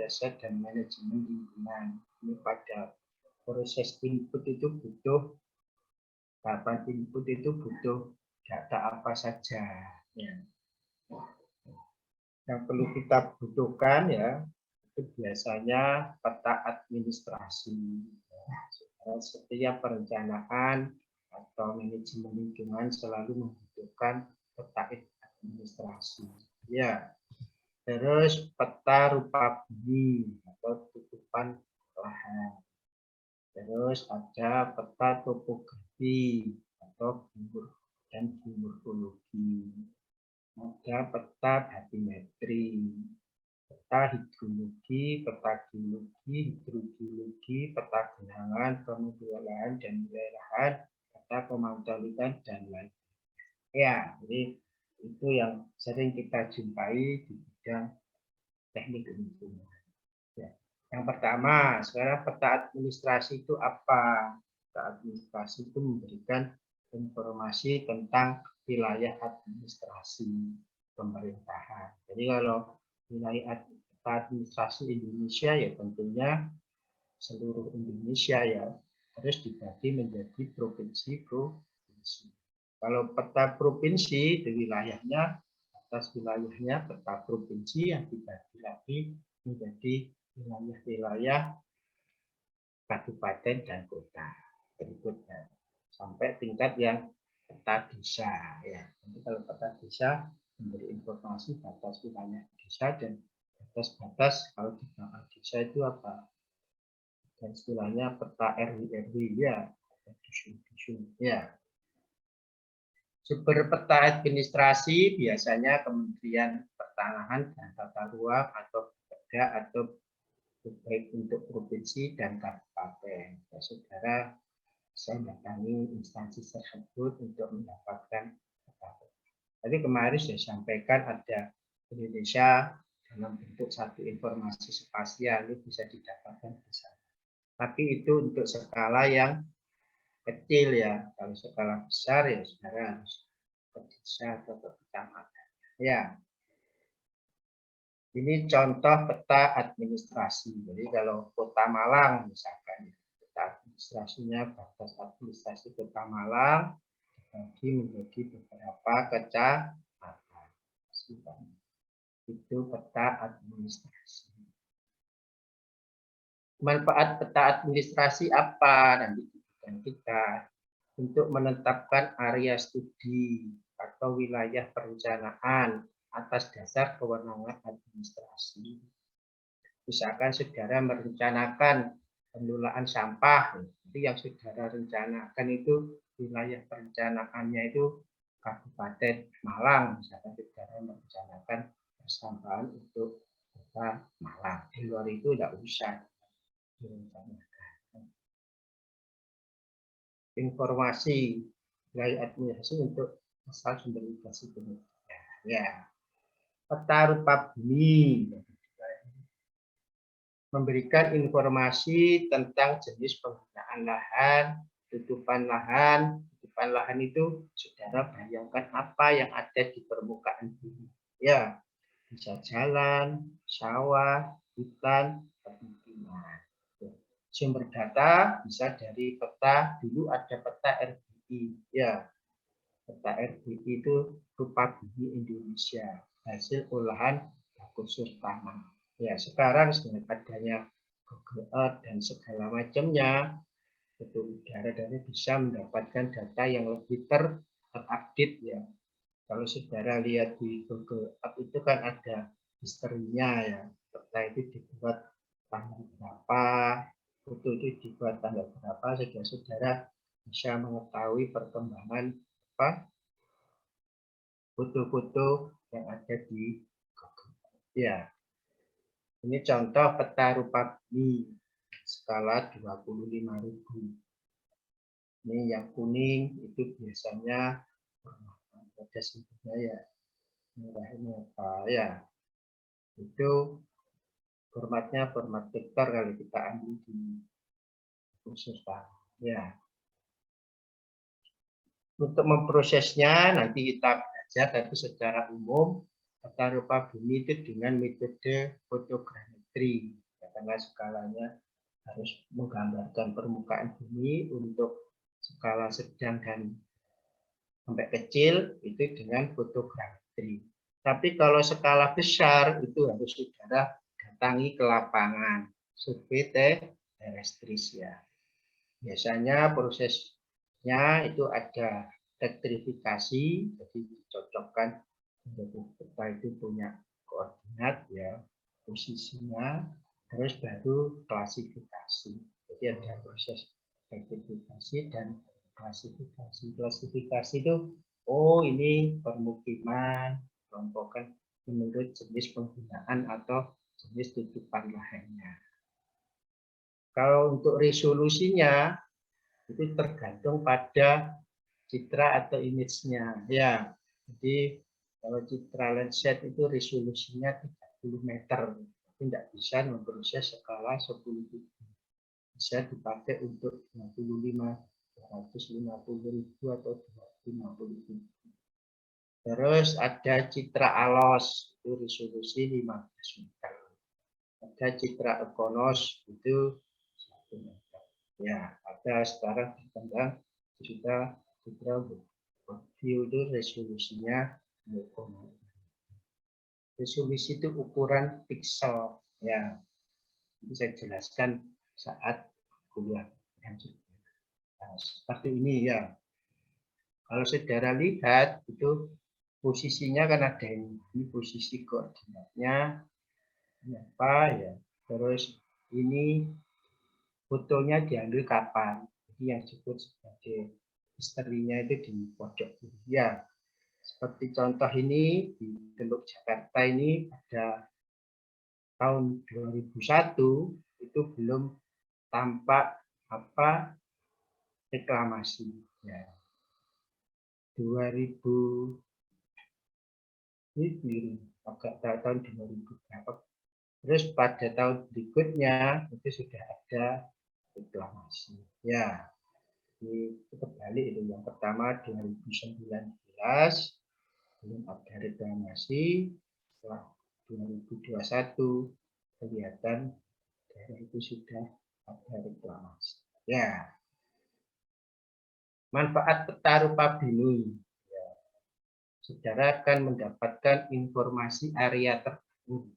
riset dan manajemen lingkungan. Ini pada proses input itu butuh, tahapan input itu butuh data apa saja. Ya. Yang perlu kita butuhkan ya, itu biasanya peta administrasi. Setiap perencanaan atau manajemen lingkungan selalu membutuhkan peta administrasi. Ya. Terus peta rupa bumi atau tutupan lahan. Terus ada peta topografi atau geomorfologi. Ada peta batimetri, peta hidrologi, peta geologi, hidrogeologi, peta genangan, pemodelan lahan dan wilayah lahan, peta pemantauan lingkungan dan lain. Ya, jadi itu yang sering kita jumpai di bidang teknik lingkungan. Ya. Yang pertama, sekarang peta administrasi itu apa? Peta administrasi itu memberikan informasi tentang wilayah administrasi pemerintahan. Jadi kalau wilayah peta administrasi Indonesia ya tentunya seluruh Indonesia ya harus dibagi menjadi provinsi-provinsi. Kalau peta provinsi di wilayahnya, atas wilayahnya peta provinsi yang dibagi lagi menjadi wilayah-wilayah kabupaten dan kota berikutnya sampai tingkat yang peta desa ya. Nanti kalau peta desa memberi informasi batas wilayah desa dan batas-batas kalau di bawah desa itu apa? Dan istilahnya peta RW ya, dusun-dusun ya. Sumber peta administrasi biasanya Kementerian Pertanahan dan Tata Ruang atau Bapeda atau baik untuk provinsi dan kabupaten. Ya, saudara, saya mendatangi instansi tersebut untuk mendapatkan peta. Tadi kemarin saya sampaikan ada Indonesia dalam bentuk satu informasi spasial itu bisa didapatkan di sana. Tapi itu untuk skala yang kecil ya. Kalau skala besar ya saudara harus ke desa atau ke kecamatan. Ya. Ini contoh peta administrasi. Jadi kalau Kota Malang misalkan, peta administrasinya batas administrasi Kota Malang dibagi menjadi beberapa kecamatan. Itu peta administrasi. Manfaat peta administrasi apa? Nanti kita untuk menetapkan area studi atau wilayah perencanaan atas dasar kewenangan administrasi. Misalkan saudara merencanakan pengelolaan sampah, itu yang saudara rencanakan itu wilayah perencanaannya itu Kabupaten Malang, misalkan saudara merencanakan persampahan untuk Kota Malang. Di luar itu tidak usah direncanakan. Informasi wilayah administrasi untuk asal sumber migrasi kemudian. Ya. Peta rupa bumi memberikan informasi tentang jenis penggunaan lahan, tutupan lahan. Tutupan lahan itu saudara bayangkan apa yang ada di permukaan bumi. Ya, bisa jalan, sawah, hutan, permukiman. Sumber data bisa dari peta, dulu ada peta RBI, ya. Peta RBI itu rupa bumi Indonesia, hasil olahan khusus tanah. Ya, sekarang dengan adanya Google Earth dan segala macamnya, itu udara dan bisa mendapatkan data yang lebih terupdate ya. Kalau saudara lihat di Google Earth itu kan ada historinya ya, peta itu dibuat tanggal berapa, foto itu dibuat tanggal berapa, sehingga saudara bisa mengetahui perkembangan apa foto-foto yang ada di Google. Ya, ini contoh peta rupa bumi skala 25.000. Ini yang kuning itu biasanya ada sebutnya ya, merah ini apa ya, itu formatnya format vektor kalau kita ambil di khusus ya. Untuk memprosesnya nanti kita belajar, tapi secara umum peta rupa bumi itu dengan metode fotogrametri. skalanya harus menggambarkan permukaan bumi untuk skala sedang dan sampai kecil itu dengan fotogrametri. Tapi kalau skala besar itu harus saudara datangi ke lapangan, survei terrestris ya. Biasanya prosesnya itu ada rektifikasi, jadi dicocokkan peta itu punya koordinat ya, posisinya, terus baru klasifikasi. Jadi ada proses rektifikasi dan klasifikasi. Klasifikasi itu, oh ini permukiman, kelompokan menurut jenis penggunaan atau jenis tutupan lahannya. Kalau untuk resolusinya itu tergantung pada citra atau image-nya. Ya, jadi kalau citra Landsat itu resolusinya 30 meter, tapi tidak bisa memproses skala 10 ribu. Bisa dipakai untuk 55, 250 ribu atau 250 ribu. Terus ada citra alos, itu resolusi 15 meter. Ada citra ekonos, itu 1 meter. Ya, ada sekarang berkembang juga citra view itu resolusinya 0,5. Resolusi itu ukuran piksel ya. Ini saya jelaskan saat kuliah. Nah, seperti ini ya. Kalau saudara lihat itu posisinya kan ada ini posisi koordinatnya ini apa ya. Terus ini fotonya diambil kapan. Jadi yang disebut sebagai historinya itu di pojok kiri ya. Seperti contoh ini di Teluk Jakarta ini pada tahun 2001 itu belum tampak apa reklamasi ya. 2000 ini agak tahun 2000 berapa. Terus pada tahun berikutnya itu sudah ada reklamasi ya. Ini kembali itu yang pertama 2019 belum ada reklamasi, setelah 2021 kelihatan daerah itu sudah ada reklamasi. Ya, manfaat peta rupa bumi. Ya. Saudara akan mendapatkan informasi area terbaru.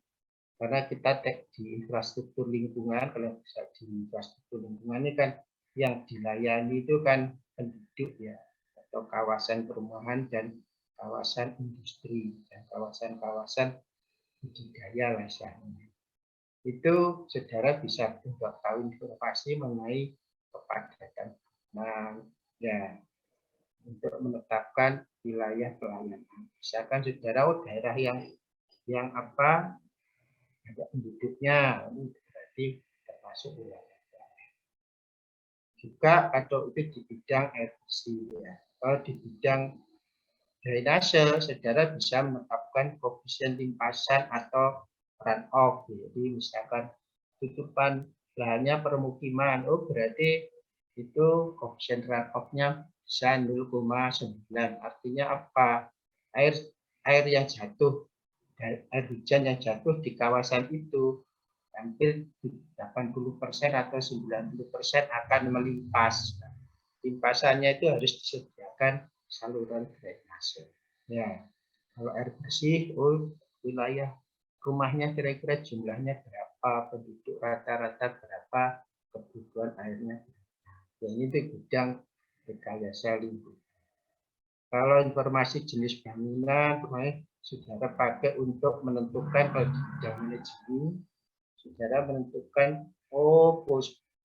Karena kita di infrastruktur lingkungan, kalau bisa di infrastruktur lingkungan ini kan yang dilayani itu kan penduduk ya, atau kawasan perumahan dan kawasan industri dan kawasan-kawasan budidaya lah istilahnya. Itu saudara bisa untuk tahu informasi mengenai kepadatan ya untuk menetapkan wilayah pelayanan. Misalkan saudara daerah yang apa ada penduduknya, ini berarti termasuk wilayah. Juga atau itu di bidang air bersih ya. Kalau di bidang drainase, saudara bisa menetapkan koefisien limpasan atau run off. Jadi misalkan tutupan lahannya permukiman, oh berarti itu koefisien run off-nya bisa 0,9. Artinya apa? Air yang jatuh, air hujan yang jatuh di kawasan itu hampir 80% atau 90% akan melimpas. Limpasannya itu harus disediakan saluran drainase. Ya, kalau air bersih, oh wilayah rumahnya kira-kira jumlahnya berapa, penduduk rata-rata berapa, kebutuhan airnya berapa. Ya, ini itu bidang rekayasa lingkungan. Kalau informasi jenis bangunan, saudara pakai untuk menentukan bidang manajemen, saudara menentukan oh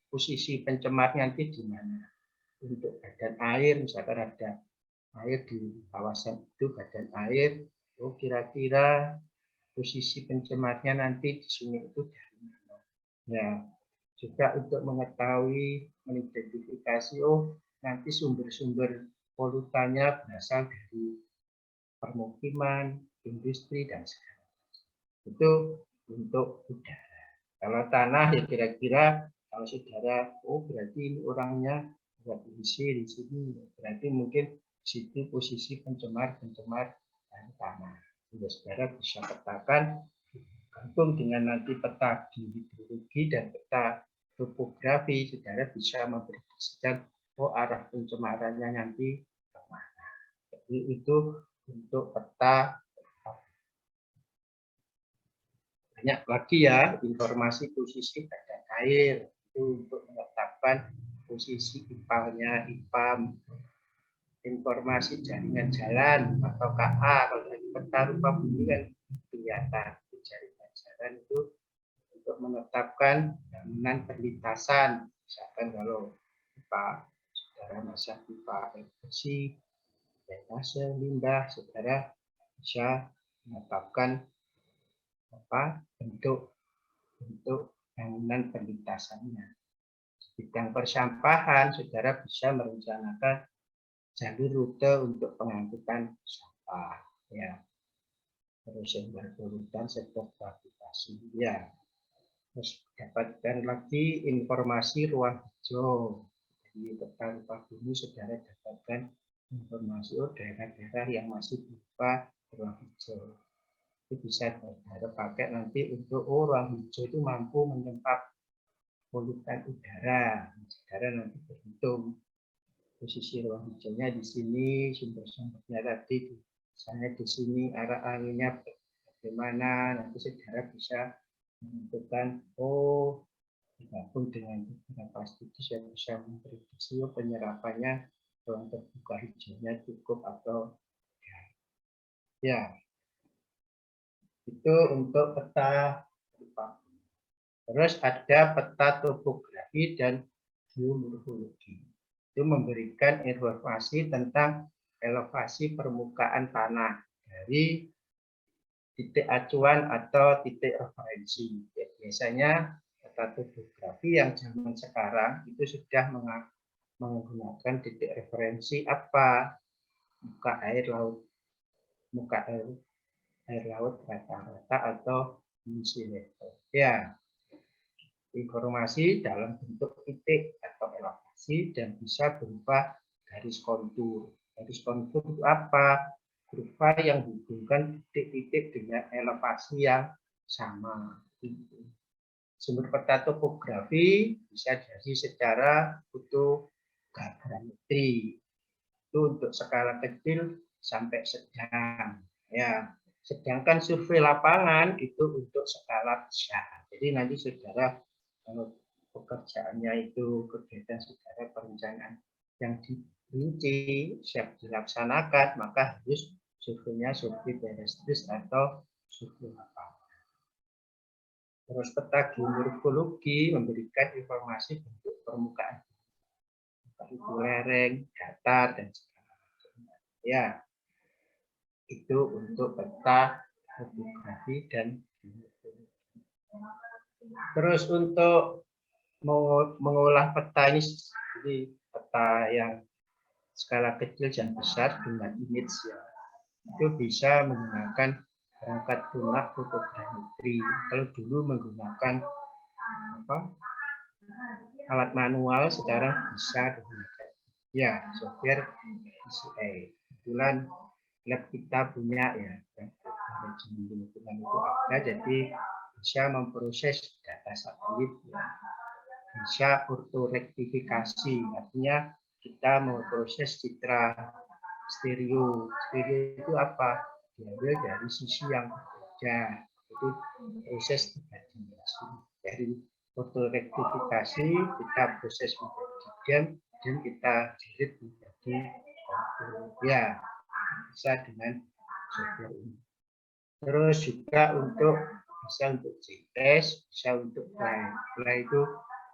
posisi pencemarnya nanti di mana. Untuk badan air, misalkan ada air di kawasan itu badan air, oh kira-kira posisi pencemarnya nanti di sungai itu dari mana. Ya, juga untuk mengetahui, mengidentifikasi, oh nanti sumber-sumber polutannya berasal dari permukiman, industri, dan segala macam. Itu untuk udara. Kalau tanah ya kira-kira kalau saudara, oh berarti ini orangnya berisi di sini, berarti mungkin di situ posisi pencemar tanah. Sehingga saudara bisa petakan gabung dengan nanti peta hidrologi dan peta topografi, saudara bisa memprediksikan arah pencemarannya nanti kemana. Jadi itu untuk peta. Banyak lagi ya informasi posisi badan air itu untuk menetapkan posisi IPA-nya, IPA, informasi jaringan jalan atau KA. Kalau lagi peta rupa bumi kan kelihatan jaringan jalan itu untuk menetapkan bangunan perlintasan. Misalkan kalau IPA saudara masuk IPA air bersih, drainase, limbah, saudara bisa menetapkan bentuk bangunan perlintasannya. Di bidang persampahan, saudara bisa merencanakan jalur rute untuk pengangkutan sampah. Ya, terus yang berurutan sektor gravitasi. Ya, terus dapatkan lagi informasi ruang hijau. Jadi tentang rupa bumi, saudara dapatkan informasi daerah-daerah yang masih berupa ruang hijau. Itu bisa saudara pakai nanti untuk ruang hijau itu mampu menyerap polutan udara. Saudara nanti berhitung posisi ruang hijaunya di sini, sumber-sumbernya tadi, misalnya di sini arah anginnya bagaimana, nanti saudara bisa menentukan, digabung dengan beberapa studi saya bisa memprediksi penyerapannya ruang terbuka hijaunya cukup atau ya. Itu untuk peta. Terus ada peta topografi dan geomorfologi. Itu memberikan informasi tentang elevasi permukaan tanah dari titik acuan atau titik referensi. Ya, biasanya peta topografi yang zaman sekarang itu sudah menggunakan titik referensi apa? Muka air laut, muka air laut rata-rata atau misi level. Ya, informasi dalam bentuk titik atau elevasi dan bisa berupa garis kontur. Garis kontur itu apa? Kurva yang menghubungkan titik-titik dengan elevasi yang sama. Sumber peta topografi bisa jadi secara fotogrametri. Itu untuk skala kecil sampai sedang. Ya, sedangkan survei lapangan itu untuk skala besar. Jadi nanti saudara kalau pekerjaannya itu kegiatan saudara perencanaan yang dirinci siap dilaksanakan, maka harus surveinya survei terestris atau survei lapangan. Terus peta geomorfologi memberikan informasi bentuk permukaan, itu lereng, datar, dan segala macamnya. Ya, itu untuk peta topografi dan geomorfologi. Terus untuk mengolah peta ini, jadi peta yang skala kecil dan besar dengan image ya, itu bisa menggunakan perangkat lunak fotogrametri. Kalau dulu menggunakan alat manual, sekarang bisa menggunakan ya software PCA. Kebetulan lab kita punya ya, manajemen lingkungan itu ada, jadi bisa memproses data satelit ya. Bisa ortorektifikasi, artinya kita memproses citra stereo. Stereo itu apa? Diambil dari sisi yang berbeda. Itu proses tiga dimensi. Dari ortorektifikasi kita proses menjadi diam dan kita jilid menjadi kontur. Ya, bisa dengan software ini. Terus juga bisa untuk JS, bisa untuk play. Play itu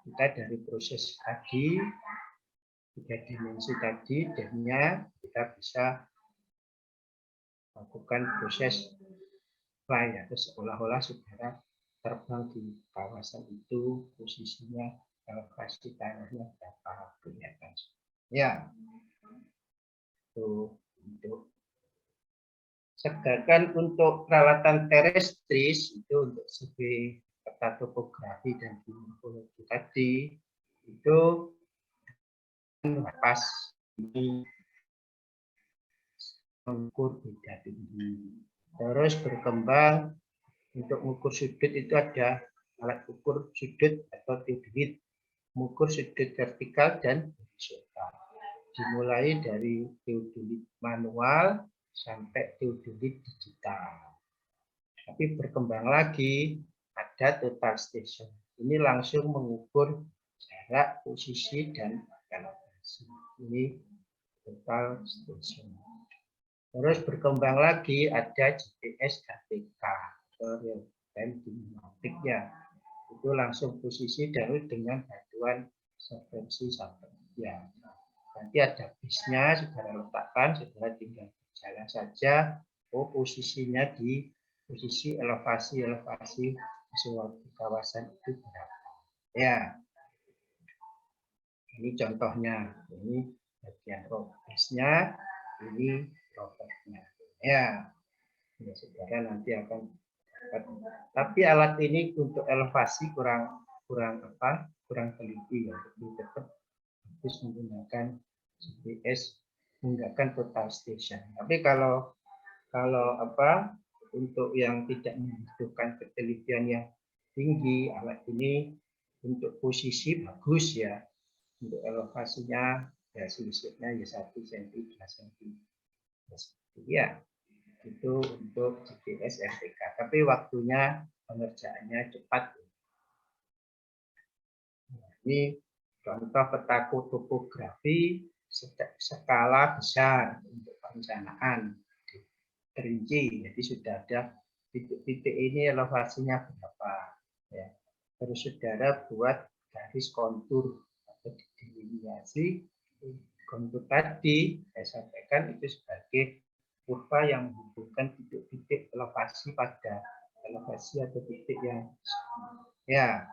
kita dari proses tadi, tiga dimensi tadi, dan kita bisa lakukan proses fly atau seolah-olah saudara terbang di kawasan itu, posisinya elevasi tanahnya berapa kelihatan. Ya, itu untuk sedangkan untuk peralatan terestris itu untuk survei peta topografi dan geomorfologi tadi itu pas mengukur beda tinggi, terus berkembang Untuk mengukur sudut itu ada alat ukur sudut atau teodolit, mengukur sudut vertikal dan horizontal. Dimulai dari teodolit manual sampai teodolit digital. Tapi berkembang lagi ada total station. Ini langsung mengukur jarak, posisi, dan elevasi. Ini total station. Terus berkembang lagi ada GPS RTK, real time kinematik ya. Itu langsung posisi dengan bantuan frekuensi ya. Nanti ada bisnya, saudara letakkan, saudara tinggal jalan saja. Oh, posisinya di posisi elevasi di suatu kawasan itu berapa? Ya, ini contohnya. Ini bagian progresnya, ini progresnya. Ya, saudara nanti akan dapat. Tapi alat ini untuk elevasi kurang teliti ya. Jadi tetap harus menggunakan GPS, menggunakan total station. Tapi kalau untuk yang tidak membutuhkan ketelitian yang tinggi, alat ini untuk posisi bagus ya. Untuk elevasinya ya selisihnya ya 1 cm 2 cm. Ya, itu untuk GPS RTK. Tapi waktunya pengerjaannya cepat. Ini contoh peta topografi skala besar untuk perencanaan terinci. Jadi sudah ada titik-titik ini elevasinya berapa. Ya. Terus saudara buat garis kontur atau delineasi kontur tadi saya sampaikan itu sebagai kurva yang menghubungkan titik-titik elevasi pada elevasi atau titik yang sama. Ya.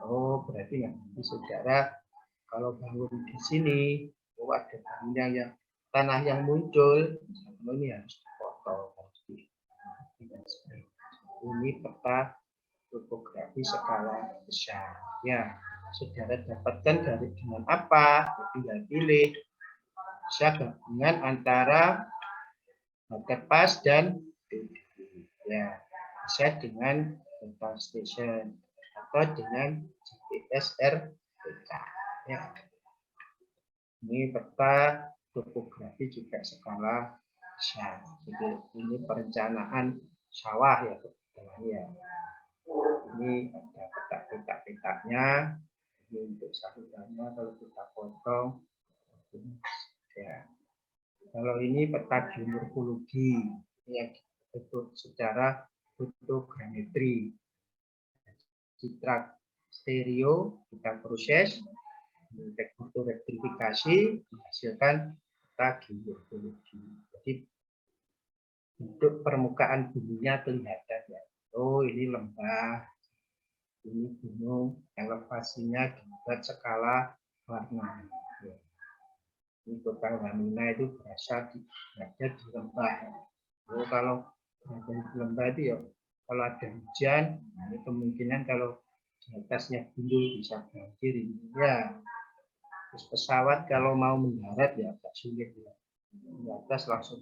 Oh, berarti nanti saudara kalau bangun di sini, oh ada tanah yang muncul, ini harus dipotong. Ini peta topografi skala besar. Ya, saudara dapatkan dari dengan apa? Tinggal pilih. Bisa gabungan antara Marketpass dan ya, bisa dengan total station atau dengan GPS RTK. Ya. Ini peta topografi juga skala besar. Jadi ini perencanaan sawah ya, ya. Ini ada peta-petanya. Ini untuk salurannya kalau kita potong. Ya. Kalau ini peta geomorfologi yang bentuk secara fotogrametri. Citra stereo kita proses, vektor rektifikasi menghasilkan peta geomorfologi. Jadi bentuk permukaan buminya kelihatan ya. Oh, ini lembah, ini gunung, elevasinya dibuat skala warna. Ini total lamina itu berada di lembah. Oh, kalau berada di lembah itu ya, kalau ada hujan, ini kemungkinan kalau di atasnya gundul bisa banjir ini ya. Terus pesawat kalau mau mendarat ya agak sulit ya. Di atas langsung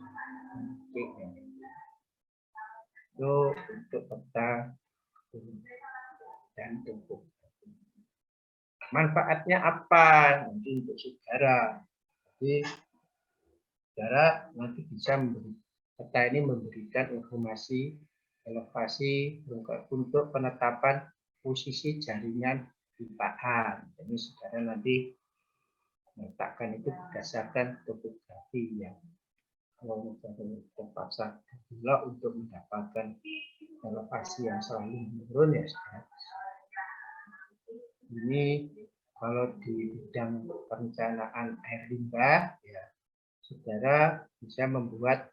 ya. Itu untuk peta dan tubuh. Manfaatnya apa nanti untuk saudara? Jadi saudara nanti bisa peta ini memberikan informasi elevasi untuk penetapan posisi jaringan pipaan. Jadi saudara nanti meletakkan itu berdasarkan topografi yang kalau terpaksa belok untuk mendapatkan elevasi yang selalu menurun ya saudara. Ini kalau di bidang perencanaan air limbah ya saudara bisa membuat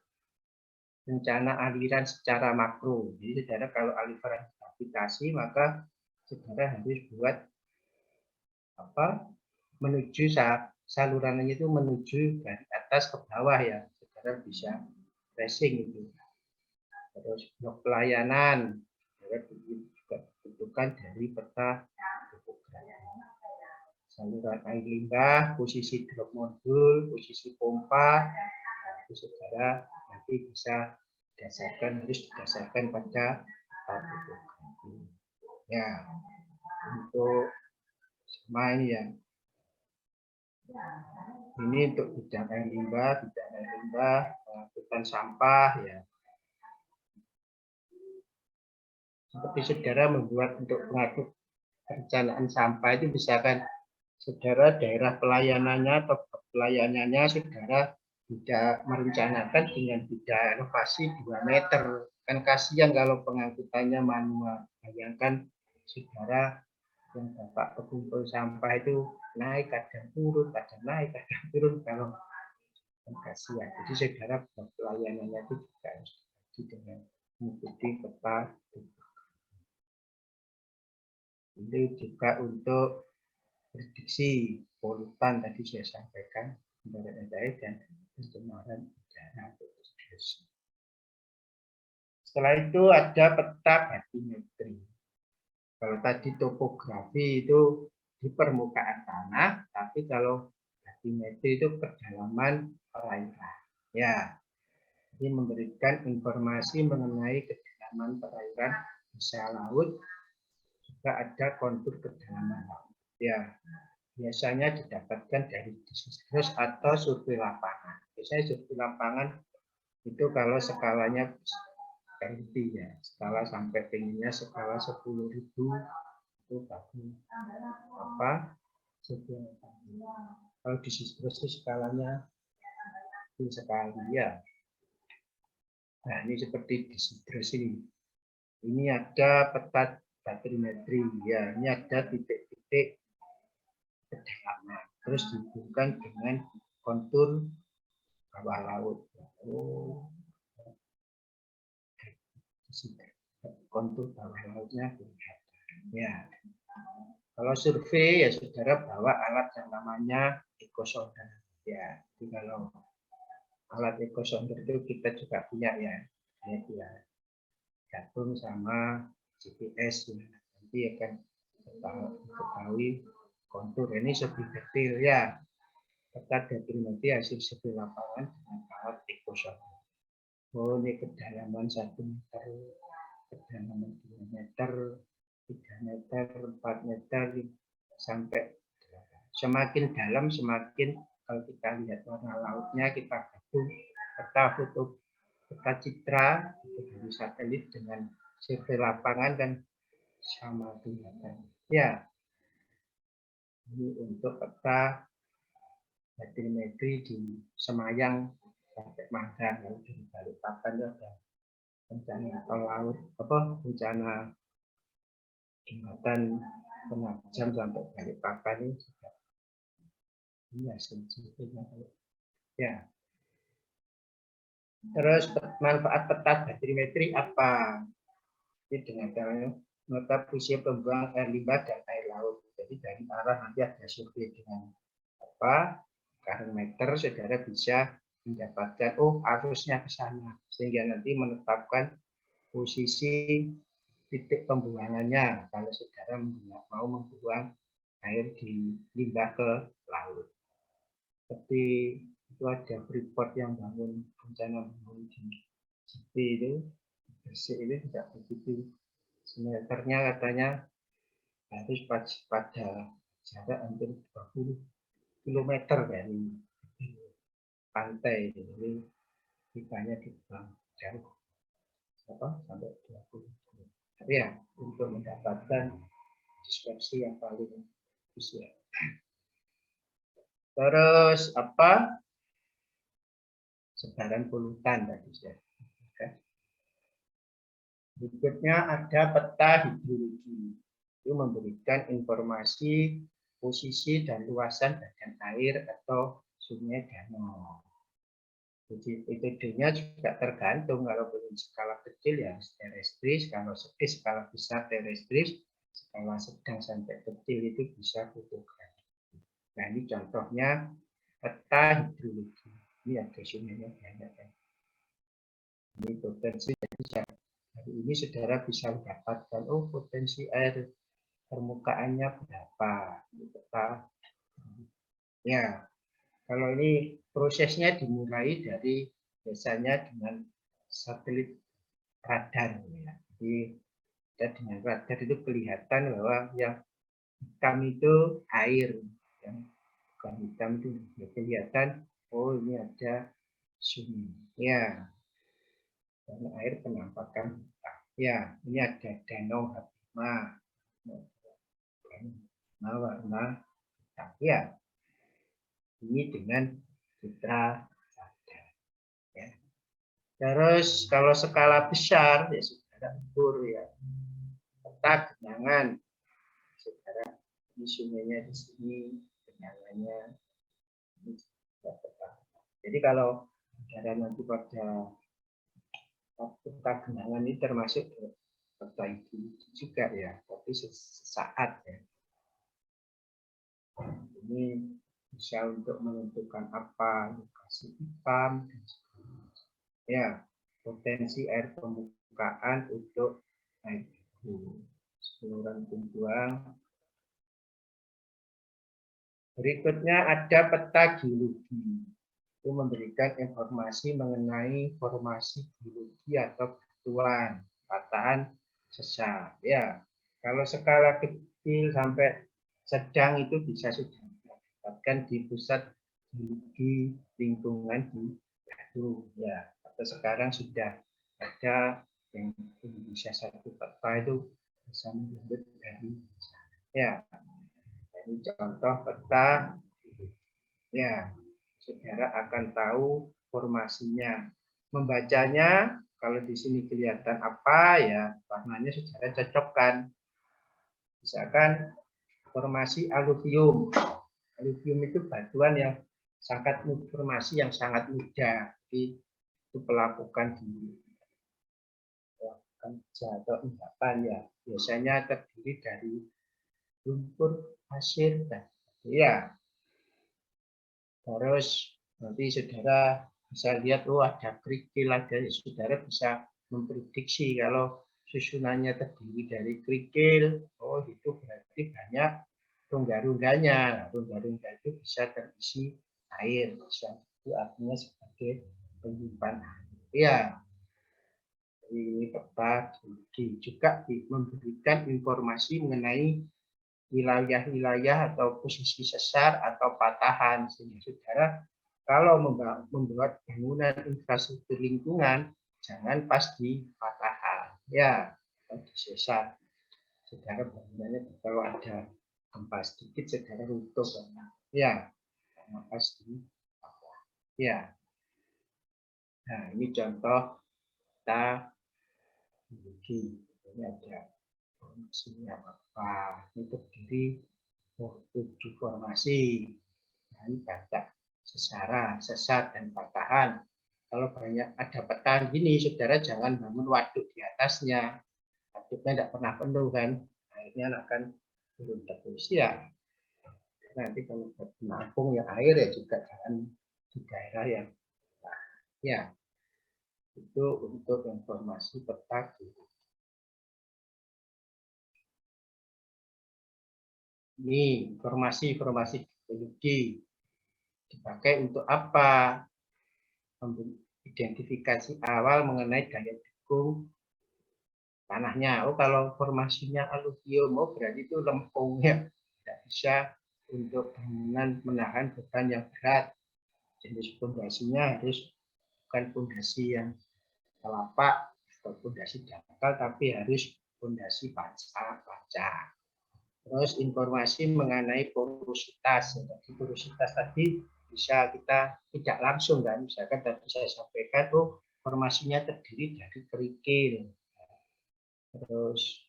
rencana aliran secara makro. Jadi saudara kalau aliran gravitasi maka saudara harus buat menuju salurannya itu menuju dari atas ke bawah ya. Saudara bisa tracing itu. Terus blok pelayanan juga dibutuhkan dari peta topografi. Saluran air limbah, posisi drop modul, posisi pompa, itu saudara nanti bisa harus didasarkan pada topografi. Ya, untuk sama ini ya. Ini untuk bidang air limbah, pengangkutan sampah ya. Seperti saudara membuat untuk pengangkut perencanaan sampah itu misalkan saudara daerah pelayanannya atau pelayanannya saudara tidak merencanakan dengan bidang elevasi 2 meter. Kan kasihan kalau pengangkutannya manual. Bayangkan saudara yang Bapak pekumpul sampah itu naik, kadang turun, kadang naik, kadang turun. Kalau kasihan. Jadi saudara pelayanannya itu juga harus dibagi dengan mengikuti peta. Ini juga untuk prediksi polutan tadi saya sampaikan, kendaraan air dan pencemaran udara. Setelah itu ada peta batimetri. Kalau tadi topografi itu di permukaan tanah, tapi kalau batimetri itu kedalaman perairan. Ya, ini memberikan informasi mengenai kedalaman perairan bisa laut, juga ada kontur kedalaman laut. Ya, biasanya didapatkan dari Disisdros atau survei lapangan. Biasanya survei lapangan itu kalau skalanya RT ya, skala sampai tingginya skala 10.000 itu bagi apa? Survei lapangan. Kalau Disisdros itu skalanya sekali ya. Nah, ini seperti Disisdros ini. Ini ada peta batimetri ya, ini ada titik-titik kedalaman, terus dihubungkan dengan kontur bawah laut. Oh, kontur bawah lautnya ya. Kalau survei ya saudara bawa alat yang namanya ecosonder ya. Jadi kalau alat ecosonder itu kita juga punya ya, ya gabung sama GPS ya. Nanti akan ketahui kontur ini lebih detail ya. Peta batimetri hasil survei lapangan dengan alat ecosonder. Oh, ini kedalaman 1 meter, kedalaman 2 meter, 3 meter, 4 meter, sampai semakin dalam semakin kalau kita lihat warna lautnya kita gabung peta foto, peta citra dari satelit dengan survei lapangan dan sama kelihatan. Ya, ini untuk peta batimetri di Semayang sampai Magelang, kalau di Balikpapan itu ada bencana tol laut, bencana jembatan Penajam sampai Balikpapan ini juga ini hasil surveinya ya. Terus manfaat peta batimetri apa? Ini dengan caranya menetap usia pembuangan air limbah dan air laut. Jadi dari arah nanti ada survei dengan parameter, saudara bisa mendapatkan arusnya ke sana, sehingga nanti menetapkan posisi titik pembuangannya kalau saudara mau membuang air di limbah ke laut. Seperti itu ada Freeport yang bangun rencana bangun di Jipi itu, Gresik itu tidak begitu. Meternya katanya harus pada jarak hampir 20 km dari pantai, jadi pipanya dibuang jauh sampai 20 km. Tapi ya untuk mendapatkan dispersi yang paling bagus ya. Terus sebaran polutan tadi saya. Berikutnya ada peta hidrologi. Itu memberikan informasi posisi dan luasan badan air atau sungai danau. Jadi metodenya juga tergantung, kalau belum skala kecil ya terrestris, kalau skala besar terrestris, skala sedang sampai kecil itu bisa fotografi. Nah ini contohnya peta hidrologi. Ini ada sungainya banyak kan. Ini potensi, jadi hari ini saudara bisa mendapatkan potensi air permukaannya berapa. Ini peta. Ya, kalau ini prosesnya dimulai dari biasanya dengan satelit radar ya. Jadi dengan radar itu kelihatan bahwa yang hitam itu air, yang bukan hitam itu kelihatan, oh ini ada sungai ya, karena air penampakan hitam. Ya, ini ada danau Habima, warna hitam ya. Ini dengan citra radar ya. Terus kalau skala besar ya saudara ukur ya, peta genangan saudara, ini sungainya di sini, genangannya ini peta. Jadi kalau saudara nanti pada peta genangan ini termasuk peta itu juga ya, tapi sesaat ya. Ini bisa untuk menentukan apa lokasi hitam ya, potensi air permukaan untuk air itu saluran pembuang. Berikutnya ada peta geologi, itu memberikan informasi mengenai formasi geologi atau batuan, patahan sesar ya. Kalau skala kecil sampai sedang itu bisa sudah didapatkan di pusat geologi lingkungan di Bandung ya. Atau sekarang sudah ada yang Indonesia satu peta itu bisa menyebut dari ya. Ini contoh peta ya, saudara akan tahu formasinya. Membacanya kalau di sini kelihatan apa ya, warnanya saudara cocokkan. Misalkan formasi aluvium. Aluvium itu batuan yang formasi yang sangat mudah. Jadi itu pelapukan atau endapan ya. Biasanya terdiri dari lumpur, pasir, dan ya. Terus nanti saudara bisa lihat, oh ada kerikil, ada, saudara bisa memprediksi kalau susunannya terdiri dari kerikil, oh itu berarti banyak rongga-rongganya. Rongga-rongga itu bisa terisi air, bisa itu artinya sebagai penyimpan air. Ya, ini peta geologi juga memberikan informasi mengenai wilayah-wilayah atau posisi sesar atau patahan, sehingga saudara kalau membuat bangunan infrastruktur lingkungan jangan pas di patahan ya, di sesar. Saudara bangunannya kalau ada gempa sedikit saudara runtuh ya, karena pas di patahan ya. Nah ini contoh kita geologi, ini ada formasinya apa, ini terdiri 7 formasi. Nah, ini batak, sesara, sesar, dan patahan. Kalau banyak ada peta gini, saudara jangan bangun waduk di atasnya. Waduknya tidak pernah penuh kan, akhirnya akan turun terus ya. Nanti kalau menampung ya air ya juga jangan di daerah yang ya. Itu untuk informasi peta. Ini informasi geologi dipakai untuk apa? Identifikasi awal mengenai daya dukung tanahnya. Oh, kalau formasinya aluvium, oh berarti itu lempung ya, tidak bisa untuk bangunan menahan beban yang berat. Jenis fondasinya harus bukan fondasi yang telapak atau fondasi dangkal, tapi harus fondasi baca. Terus informasi mengenai porositas. Jadi porositas tadi bisa kita tidak langsung kan, misalkan tadi saya sampaikan tuh formasinya terdiri dari kerikil, terus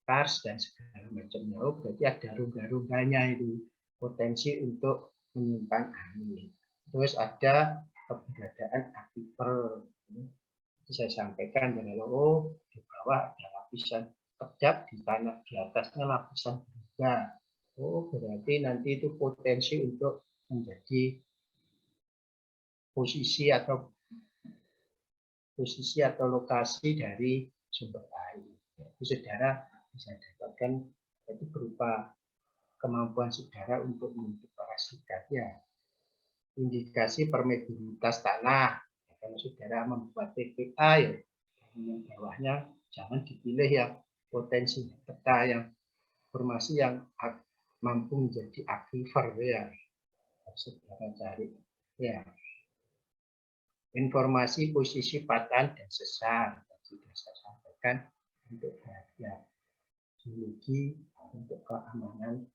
kars dan segala macamnya. Oh, berarti ada rongga-rongganya itu, potensi untuk menyimpan air. Terus ada keberadaan aquifer. Saya sampaikan dengan di bawah ada lapisan kedap, di tanah di atasnya lapisan berubah. Oh, berarti nanti itu potensi untuk menjadi posisi atau lokasi dari sumber air. Jadi saudara bisa dapatkan itu berupa kemampuan saudara untuk mengindikasikan ya, indikasi permeabilitas tanah. kalau saudara membuat TPA ya yang bawahnya jangan dipilih yang potensi peta yang informasi yang mampu menjadi aquifer ya, saudara cari ya. Informasi posisi patahan dan sesar sudah saya sampaikan untuk ya, geologi untuk keamanan.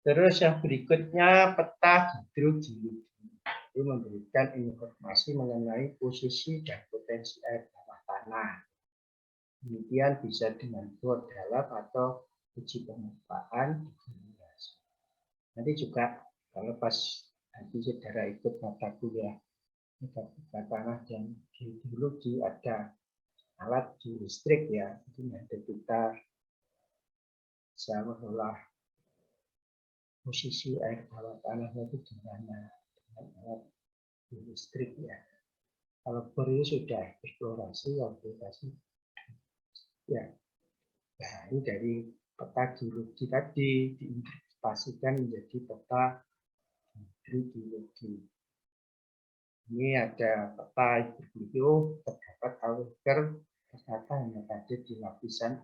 Terus yang berikutnya peta hidrogeologi itu memberikan informasi mengenai posisi dan potensi air bawah tanah. Kemudian bisa dengan bor dalam atau uji pengumpaan. Nanti juga kalau pas nanti saudara ikut mata kuliah metafisika tanah dan geologi ada alat geolistrik ya, itu nanti kita bisa mengolah posisi air bawah tanahnya itu di mana dengan alat geolistrik ya. Kalau bor itu sudah eksplorasi, aplikasi ya. Nah, ini dari peta geologi tadi diinterpretasikan menjadi peta hidrogeologi. Ini ada peta hidrogeologi, terdapat aquifer ternyata hanya ada di lapisan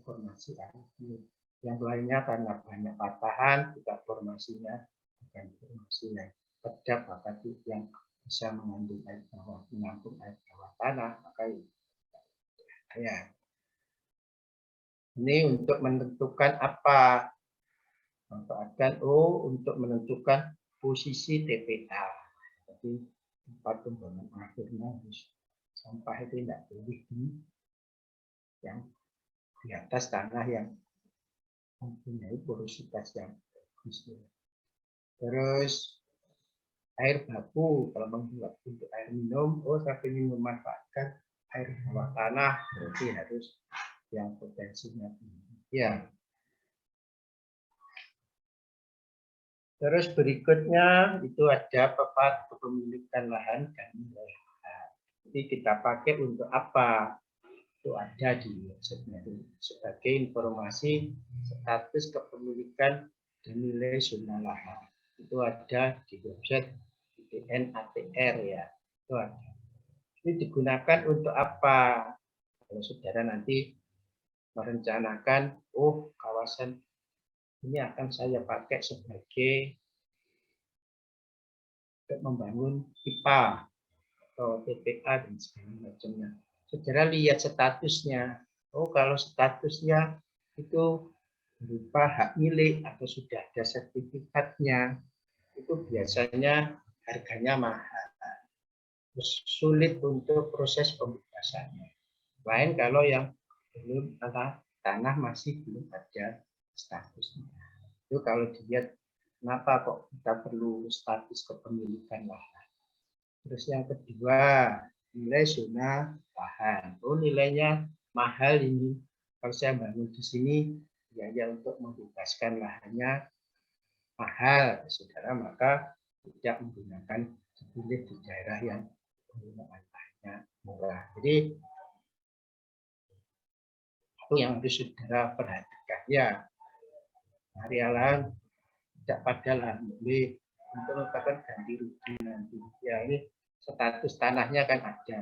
formasi air. Yang lainnya karena banyak patahan, juga formasinya bukan formasi yang kedap, maka yang bisa mengandung air bawah, menampung air bawah tanah, maka ya. Ini untuk menentukan apa? Manfaatkan O untuk menentukan posisi TPA. Jadi tempat pembuangan akhirnya harus sampah itu tidak boleh di yang di atas tanah yang mempunyai porositas yang bagus. Terus air baku kalau membuat untuk air minum, tapi ini memanfaatkan air bawah tanah, berarti harus yang potensinya tinggi. Ya. Terus berikutnya itu ada peta kepemilikan lahan dan nilai lahan. Jadi kita pakai untuk apa? Itu ada di website-nya sebagai informasi status kepemilikan dan nilai zona lahan. Itu ada di website DNATR ya. Itu ada. Ini digunakan untuk apa? Kalau saudara nanti merencanakan, kawasan ini akan saya pakai sebagai untuk membangun pipa atau TPA dan segala macamnya. Saudara lihat statusnya. Kalau statusnya itu berupa hak milik atau sudah ada sertifikatnya, itu biasanya harganya mahal. Terus sulit untuk proses pembebasannya. Lain kalau yang belum tanah masih belum ada statusnya. Itu kalau dilihat kenapa kok kita perlu status kepemilikan lahan. Terus yang kedua, nilai zona lahan. Nilainya mahal ini. Kalau saya bangun di sini, biaya untuk membebaskan lahannya mahal, saudara, maka tidak menggunakan dipilih di daerah yang penggunaan lahannya murah. Jadi itu yang harus saudara perhatikan ya. Area lahan tidak pada lahan milik untuk melakukan ganti rugi nanti. Ya ini status tanahnya kan ada.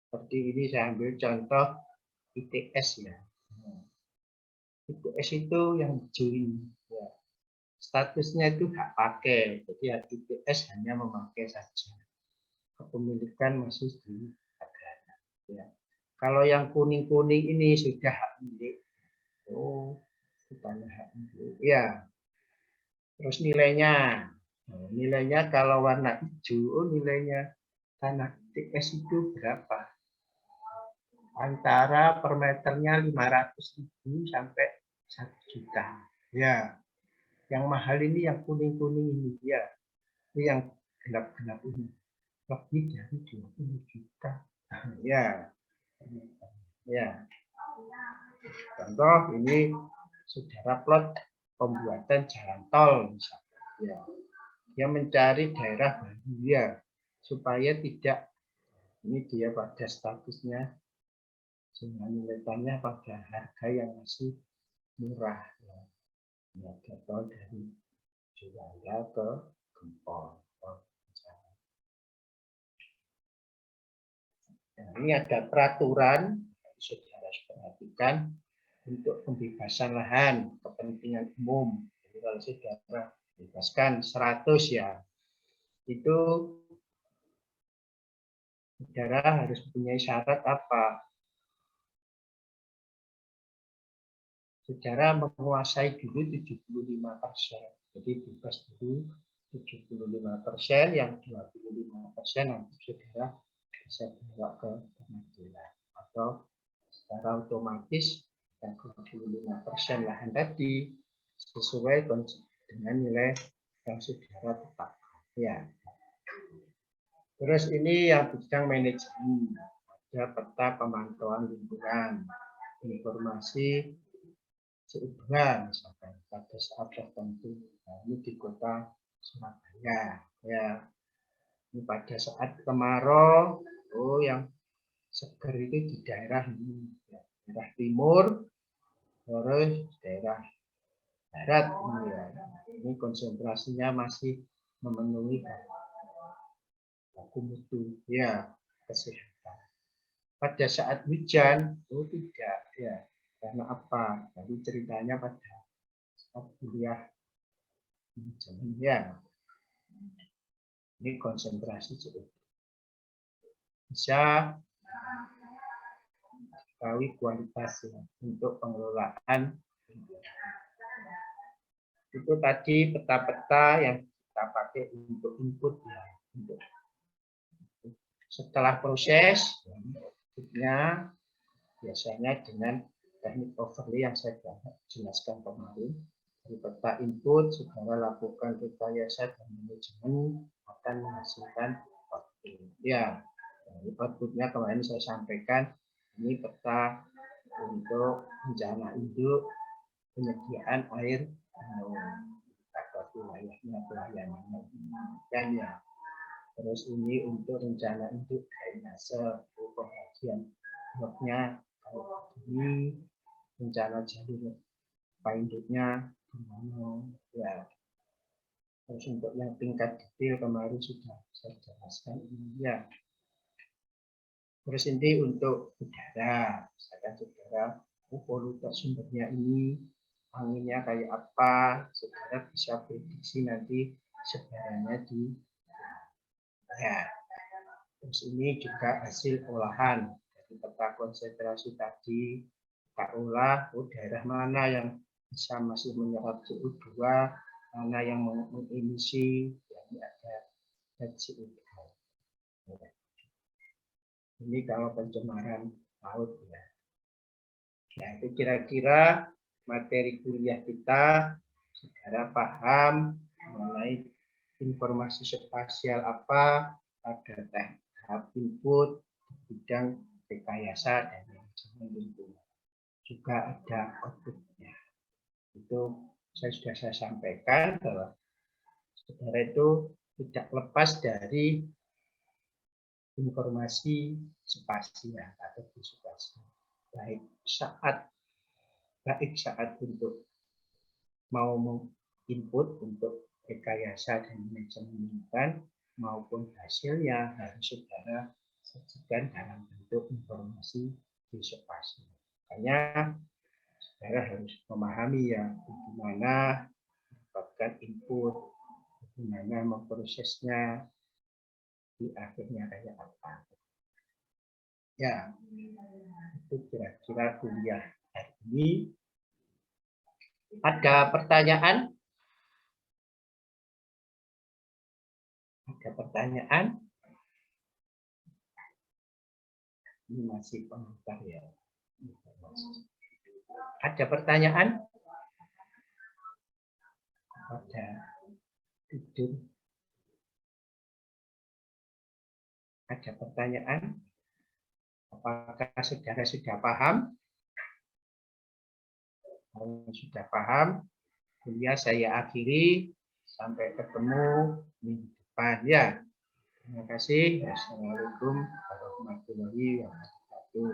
Seperti ini saya ambil contoh ITS ya. ITS itu yang hijau ini. Ya. Statusnya itu hak pakai. Jadi ITS hanya memakai saja. Kepemilikan masih di negara. Ya. Kalau yang kuning-kuning ini sudah hak milik. Bukan hak milik. Ya. Terus nilainya. Nilainya kalau warna hijau, nilainya tanah ITS itu berapa? Antara per meternya 500.000 sampai 1 juta. Ya, yang mahal ini yang kuning-kuning ini ya. Ini yang gelap-gelap ini. Lebih dari 20 juta. Ya. Ya. Contoh ini saudara plot pembuatan jalan tol misalnya. Ya. Dia mencari daerah baru ya supaya tidak ini dia pada statusnya sehingga nilainya pada harga yang masih murah ya. Tol dari Juanda ke Gempol. Nah, ini ada peraturan, saudara perhatikan, untuk pembebasan lahan kepentingan umum. Jadi kalau saudara bebaskan 100 ya, itu saudara harus mempunyai syarat apa? Saudara menguasai dulu 75%. Jadi bebas dulu 75%, yang 25% nanti saudara bisa bawa ke pengadilan. Atau secara otomatis yang 25% lahan tadi sesuai dengan nilai yang saudara tetapkan. Ya. Terus ini yang bidang manajemen, ada peta pemantauan lingkungan, informasi seutuhan misalkan pada saat tertentu. Nah, ini di kota Surabaya. Ya, ini pada saat kemarau, yang seger itu di daerah ini, ya, daerah timur, terus daerah barat ini ya. Ini konsentrasinya masih memenuhi baku mutu ya kesehatan. Pada saat hujan, tidak ya. Karena apa? Jadi ceritanya pada saat kuliah ya. Ini konsentrasi cukup. Bisa tahu kualitasnya untuk pengelolaan. Itu tadi peta-peta yang kita pakai untuk input ya. Setelah proses, berikutnya biasanya dengan teknik overlay yang saya jelaskan kemarin. Dari peta input, saudara lakukan rekayasa dan manajemen akan menghasilkan output. Ya, outputnya kemarin saya sampaikan, ini peta untuk rencana induk penyediaan air atau wilayahnya pelayanannya kan ya. Terus ini untuk rencana induk drainase pembagian bloknya kalau ini rencana jalur induknya gimana ya. Terus untuk yang tingkat detail kemarin sudah saya jelaskan ini ya. Terus ini untuk udara, misalkan saudara polutas sumbernya ini anginnya kayak apa, saudara bisa prediksi nanti sebarannya di ya. Terus ini juga hasil olahan dari peta konsentrasi tadi, kita olah daerah mana yang bisa masih menyerap CO2, mana yang mengemisi, ini ada CO2. Ini kalau pencemaran laut ya. Nah, itu kira-kira materi kuliah kita, saudara paham mengenai informasi spasial apa, ada tahap input, bidang rekayasa dan manajemen lingkungan. Juga ada outputnya. Itu saya sampaikan bahwa saudara itu tidak lepas dari informasi spasial atau spasial. Baik saat untuk mau input untuk rekayasa dan manajemen lingkungan maupun hasilnya harus saudara sajikan dalam bentuk informasi spasial. Makanya saudara harus memahami ya bagaimana mendapatkan input, bagaimana memprosesnya, di akhirnya kayak apa. Ya, itu kira-kira kuliah hari ini. Ada pertanyaan? Ada pertanyaan? Ini masih komentar ya. Ada pertanyaan? Ada tidur? Ada pertanyaan? Apakah saudara sudah paham? Kalau sudah paham, kuliah saya akhiri. Sampai ketemu minggu depan ya. Terima kasih. Wassalamualaikum warahmatullahi wabarakatuh.